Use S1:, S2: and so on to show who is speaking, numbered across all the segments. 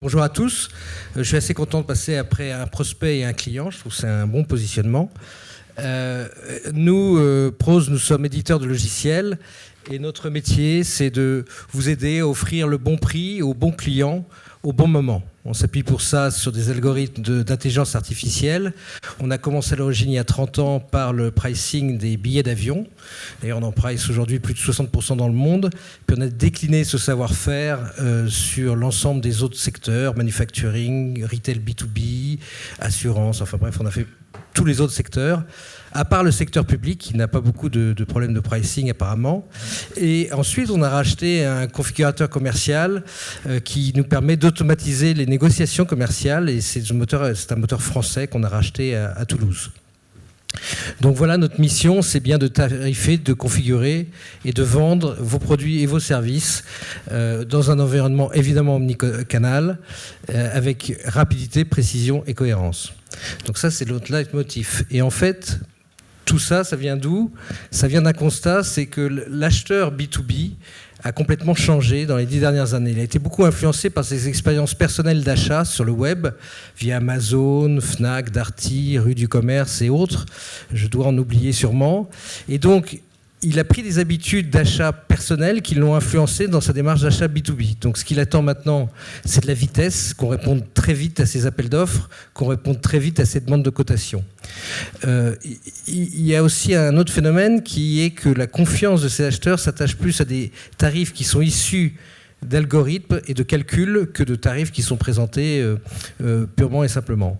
S1: Bonjour à tous. Je suis assez content de passer après un prospect et un client. Je trouve que c'est un bon positionnement. Nous, Prose, nous sommes éditeurs de logiciels et notre métier, c'est de vous aider à offrir le bon prix au bon client au bon moment. On s'appuie pour ça sur des algorithmes d'intelligence artificielle. On a commencé à l'origine il y a 30 ans par le pricing des billets d'avion. D'ailleurs, on en price aujourd'hui plus de 60% dans le monde. Puis on a décliné ce savoir-faire sur l'ensemble des autres secteurs, manufacturing, retail B2B, assurance, enfin bref, on a fait tous les autres secteurs, à part le secteur public qui n'a pas beaucoup de problèmes de pricing apparemment. Et ensuite, on a racheté un configurateur commercial qui nous permet d'automatiser les négociations commerciales et c'est un moteur français qu'on a racheté à Toulouse. Donc voilà, notre mission, c'est bien de tarifer, de configurer et de vendre vos produits et vos services dans un environnement évidemment omnicanal avec rapidité, précision et cohérence. Donc ça, c'est notre leitmotiv. Et en fait, tout ça, ça vient d'où ? Ça vient d'un constat, c'est que l'acheteur B2B a complètement changé dans les 10 dernières années. Il a été beaucoup influencé par ses expériences personnelles d'achat sur le web, via Amazon, Fnac, Darty, Rue du Commerce et autres. Je dois en oublier sûrement. Et donc, il a pris des habitudes d'achat personnelles qui l'ont influencé dans sa démarche d'achat B2B. Donc ce qu'il attend maintenant, c'est de la vitesse, qu'on réponde très vite à ses appels d'offres, qu'on réponde très vite à ses demandes de cotation. Il y a aussi un autre phénomène qui est que la confiance de ces acheteurs s'attache plus à des tarifs qui sont issus d'algorithmes et de calculs que de tarifs qui sont présentés purement et simplement.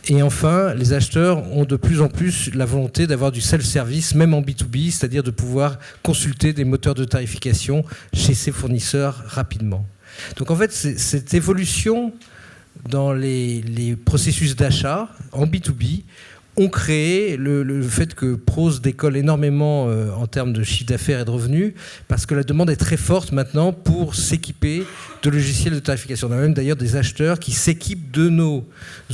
S1: Et enfin, les acheteurs ont de plus en plus la volonté d'avoir du self-service, même en B2B, c'est-à-dire de pouvoir consulter des moteurs de tarification chez ses fournisseurs rapidement. Donc en fait, cette évolution dans les processus d'achat en B2B ont créé le fait que Prose décolle énormément en termes de chiffre d'affaires et de revenus, parce que la demande est très forte maintenant pour s'équiper de logiciels de tarification. On a même d'ailleurs des acheteurs qui s'équipent de nos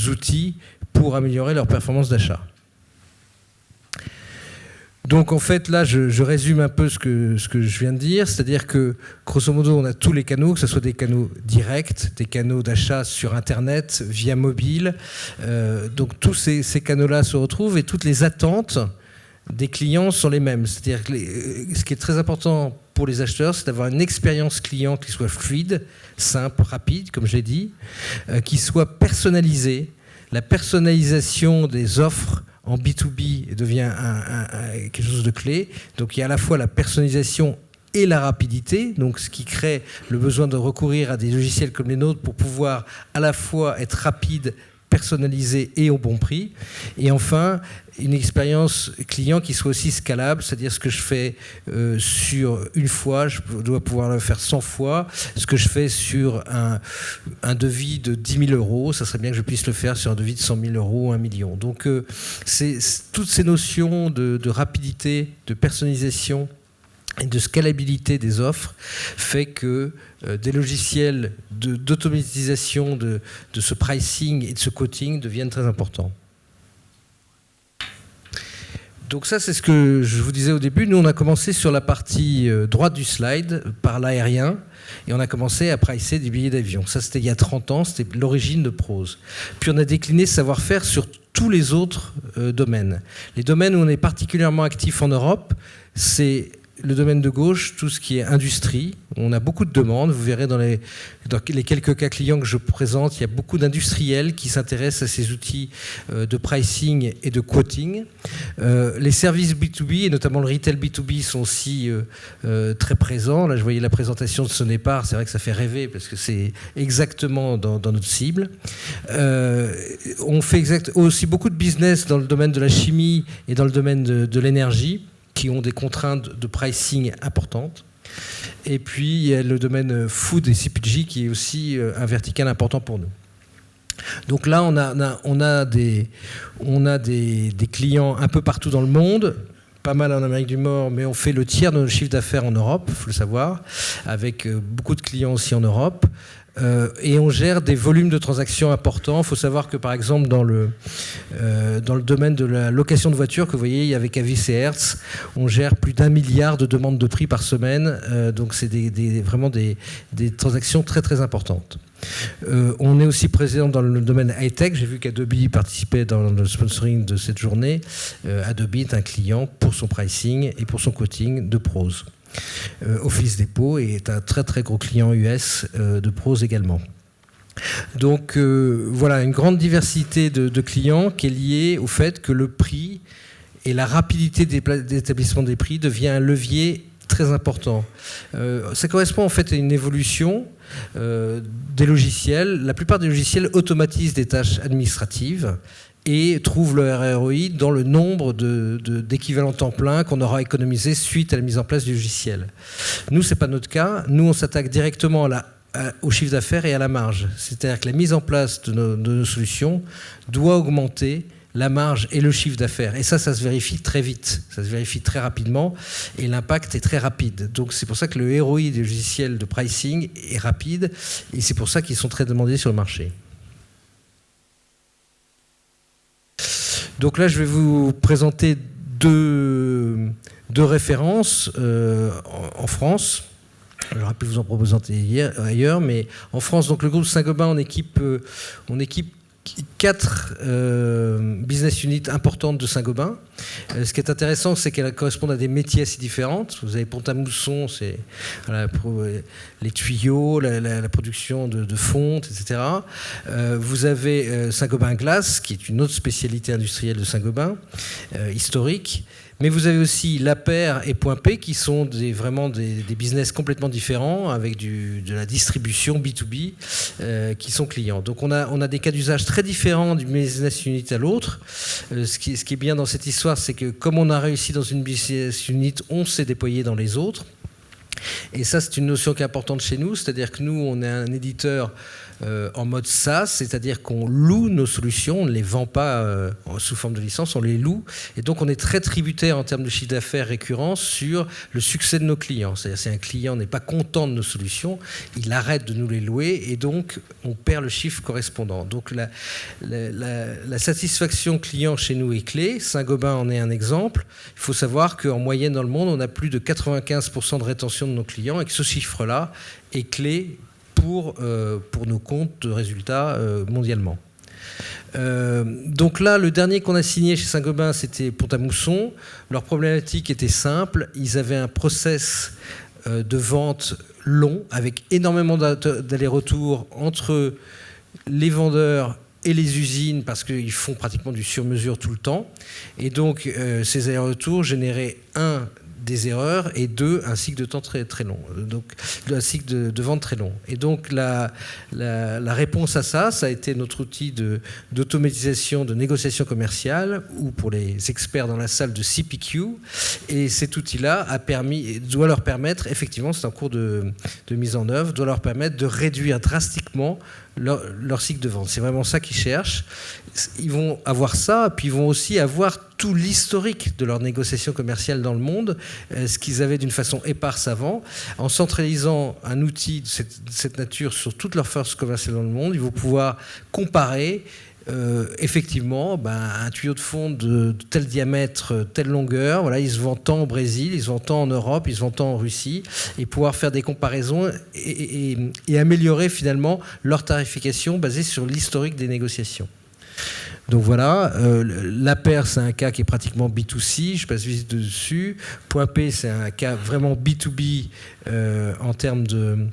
S1: outils pour améliorer leur performance d'achat. Donc en fait, là, je résume un peu ce que je viens de dire, c'est-à-dire que, grosso modo, on a tous les canaux, que ce soit des canaux directs, des canaux d'achat sur Internet, via mobile. Donc tous ces canaux-là se retrouvent et toutes les attentes des clients sont les mêmes. C'est-à-dire que ce qui est très important pour les acheteurs, c'est d'avoir une expérience client qui soit fluide, simple, rapide, comme je l'ai dit, qui soit personnalisée. La personnalisation des offres en B2B devient quelque chose de clé. Donc il y a à la fois la personnalisation et la rapidité, donc ce qui crée le besoin de recourir à des logiciels comme les nôtres pour pouvoir à la fois être rapide, personnalisé et au bon prix. Et enfin, une expérience client qui soit aussi scalable, c'est-à-dire ce que je fais sur une fois, je dois pouvoir le faire 100 fois. Ce que je fais sur un devis de 10 000 euros, ça serait bien que je puisse le faire sur un devis de 100 000 euros, 1 million. Donc, c'est toutes ces notions de rapidité, de personnalisation et de scalabilité des offres fait que des logiciels d'automatisation de ce pricing et de ce quoting deviennent très importants. Donc ça, c'est ce que je vous disais au début. Nous, on a commencé sur la partie droite du slide, par l'aérien, et on a commencé à pricer des billets d'avion. Ça, c'était il y a 30 ans, c'était l'origine de Prose. Puis on a décliné ce savoir-faire sur tous les autres domaines. Les domaines où on est particulièrement actif en Europe, c'est le domaine de gauche, tout ce qui est industrie. On a beaucoup de demandes. Vous verrez dans les quelques cas clients que je présente, il y a beaucoup d'industriels qui s'intéressent à ces outils de pricing et de quoting. Les services B2B, et notamment le retail B2B, sont aussi très présents. Là, je voyais la présentation de Sonepar. C'est vrai que ça fait rêver parce que c'est exactement dans notre cible. On fait aussi beaucoup de business dans le domaine de la chimie et dans le domaine de l'énergie, qui ont des contraintes de pricing importantes. Et puis, il y a le domaine food et CPG qui est aussi un vertical important pour nous. Donc là, on a des clients un peu partout dans le monde, pas mal en Amérique du Nord, mais on fait le tiers de nos chiffres d'affaires en Europe, il faut le savoir, avec beaucoup de clients aussi en Europe. Et on gère des volumes de transactions importants. Il faut savoir que, par exemple, dans le domaine de la location de voitures, que vous voyez avec Avis et Hertz, on gère plus d'1 milliard de demandes de prix par semaine. Donc, c'est vraiment des transactions très, très importantes. On est aussi présent dans le domaine high-tech. J'ai vu qu'Adobe participait dans le sponsoring de cette journée. Adobe est un client pour son pricing et pour son quoting de Prose. Office Depot est un très très gros client US de Prose également. Donc voilà, une grande diversité de clients qui est liée au fait que le prix et la rapidité d'établissement des prix devient un levier très important. Ça correspond en fait à une évolution des logiciels. La plupart des logiciels automatisent des tâches administratives et trouvent le ROI dans le nombre d'équivalents temps plein qu'on aura économisé suite à la mise en place du logiciel. Nous, ce n'est pas notre cas. Nous, on s'attaque directement au chiffre d'affaires et à la marge. C'est-à-dire que la mise en place de nos solutions doit augmenter la marge et le chiffre d'affaires. Et ça se vérifie très vite, ça se vérifie très rapidement, et l'impact est très rapide. Donc c'est pour ça que le ROI des logiciels de pricing est rapide, et c'est pour ça qu'ils sont très demandés sur le marché. Donc là, je vais vous présenter deux références en France. J'aurais pu vous en présenter ailleurs, mais en France, donc le groupe Saint-Gobain, on équipe 4 business units importantes de Saint-Gobain. Ce qui est intéressant, c'est qu'elles correspondent à des métiers assez différents. Vous avez Pont-à-Mousson, c'est les tuyaux, la production de fonte, etc. Vous avez Saint-Gobain Glace, qui est une autre spécialité industrielle de Saint-Gobain, historique. Mais vous avez aussi La Paire et Point P qui sont vraiment des business complètement différents avec de la distribution B2B qui sont clients. Donc on a des cas d'usage très différents d'une business unit à l'autre. Ce qui est bien dans cette histoire, c'est que comme on a réussi dans une business unit, on s'est déployé dans les autres. Et ça, c'est une notion qui est importante chez nous, c'est-à-dire que nous, on est un éditeur en mode SaaS, c'est-à-dire qu'on loue nos solutions, on ne les vend pas sous forme de licence, on les loue. Et donc, on est très tributaire en termes de chiffre d'affaires récurrent sur le succès de nos clients. C'est-à-dire si un client n'est pas content de nos solutions, il arrête de nous les louer et donc on perd le chiffre correspondant. Donc, la satisfaction client chez nous est clé. Saint-Gobain en est un exemple. Il faut savoir qu'en moyenne dans le monde, on a plus de 95% de rétention de nos clients et que ce chiffre-là est clé pour nos comptes de résultats mondialement. Donc là, le dernier qu'on a signé chez Saint-Gobain, c'était Pont-à-Mousson. Leur problématique était simple. Ils avaient un process de vente long, avec énormément d'allers-retours entre les vendeurs et les usines, parce qu'ils font pratiquement du sur-mesure tout le temps. Et donc, ces allers-retours généraient des erreurs et un cycle de temps très, très long, donc un cycle de vente très long. Et donc la réponse à ça a été notre outil d'automatisation de négociation commerciale, ou pour les experts dans la salle de CPQ. Et cet outil-là doit leur permettre, effectivement, c'est en cours de mise en œuvre, doit leur permettre de réduire drastiquement leur cycle de vente. C'est vraiment ça qu'ils cherchent. Ils vont avoir ça, puis ils vont aussi avoir tout l'historique de leur négociation commerciale dans le monde, ce qu'ils avaient d'une façon éparse avant. En centralisant un outil de cette nature sur toute leur force commerciale dans le monde, ils vont pouvoir comparer effectivement un tuyau de fond de tel diamètre, telle longueur, voilà, il se vend tant au Brésil, il se vend tant en Europe, il se vend tant en Russie, et pouvoir faire des comparaisons et améliorer finalement leur tarification basée sur l'historique des négociations. Donc voilà, La Paire, c'est un cas qui est pratiquement B2C, je passe vite dessus. Point P, c'est un cas vraiment B2B en termes de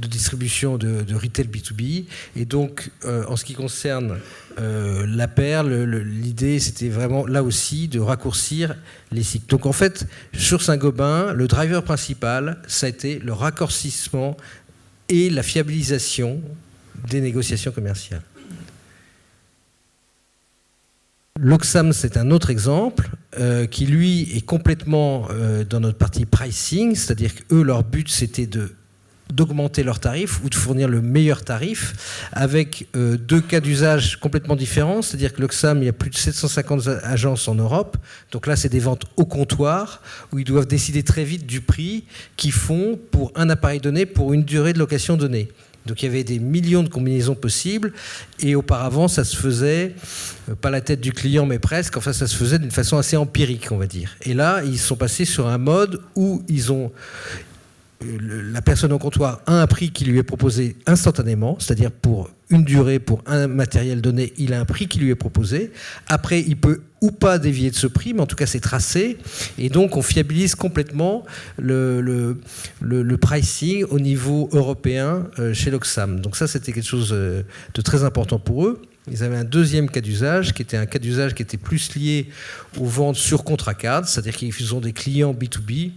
S1: distribution de retail B2B. Et donc, en ce qui concerne La Paire, l'idée, c'était vraiment, là aussi, de raccourcir les cycles. Donc, en fait, sur Saint-Gobain, le driver principal, ça a été le raccourcissement et la fiabilisation des négociations commerciales. L'Oxam, c'est un autre exemple qui, lui, est complètement dans notre partie pricing, c'est-à-dire qu'eux, leur but, c'était de d'augmenter leurs tarifs ou de fournir le meilleur tarif, avec deux cas d'usage complètement différents. C'est-à-dire que l'Oxam, il y a plus de 750 agences en Europe. Donc là, c'est des ventes au comptoir, où ils doivent décider très vite du prix qu'ils font pour un appareil donné, pour une durée de location donnée. Donc il y avait des millions de combinaisons possibles, et auparavant ça se faisait, pas la tête du client mais presque, enfin ça se faisait d'une façon assez empirique, on va dire. Et là ils sont passés sur un mode où ils ont... La personne au comptoir a un prix qui lui est proposé instantanément, c'est-à-dire pour une durée, pour un matériel donné, il a un prix qui lui est proposé. Après, il peut ou pas dévier de ce prix, mais en tout cas, c'est tracé. Et donc, on fiabilise complètement le pricing au niveau européen chez l'Oxam. Donc ça, c'était quelque chose de très important pour eux. Ils avaient un deuxième cas d'usage, qui était un cas d'usage qui était plus lié aux ventes sur contrat cadre, c'est-à-dire qu'ils ont des clients B2B,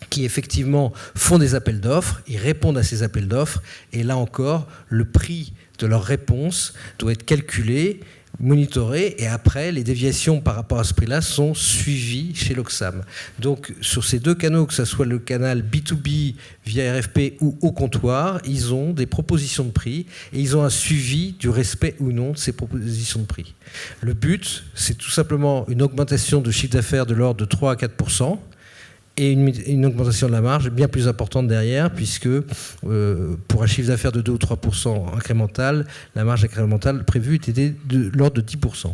S1: qui effectivement font des appels d'offres, ils répondent à ces appels d'offres, et là encore, le prix de leur réponse doit être calculé, monitoré, et après, les déviations par rapport à ce prix-là sont suivies chez l'Oxam. Donc, sur ces deux canaux, que ce soit le canal B2B via RFP ou au comptoir, ils ont des propositions de prix, et ils ont un suivi du respect ou non de ces propositions de prix. Le but, c'est tout simplement une augmentation de chiffre d'affaires de l'ordre de 3 à 4%, et une augmentation de la marge bien plus importante derrière, puisque pour un chiffre d'affaires de 2 ou 3% incrémental, la marge incrémentale prévue était de l'ordre de 10%.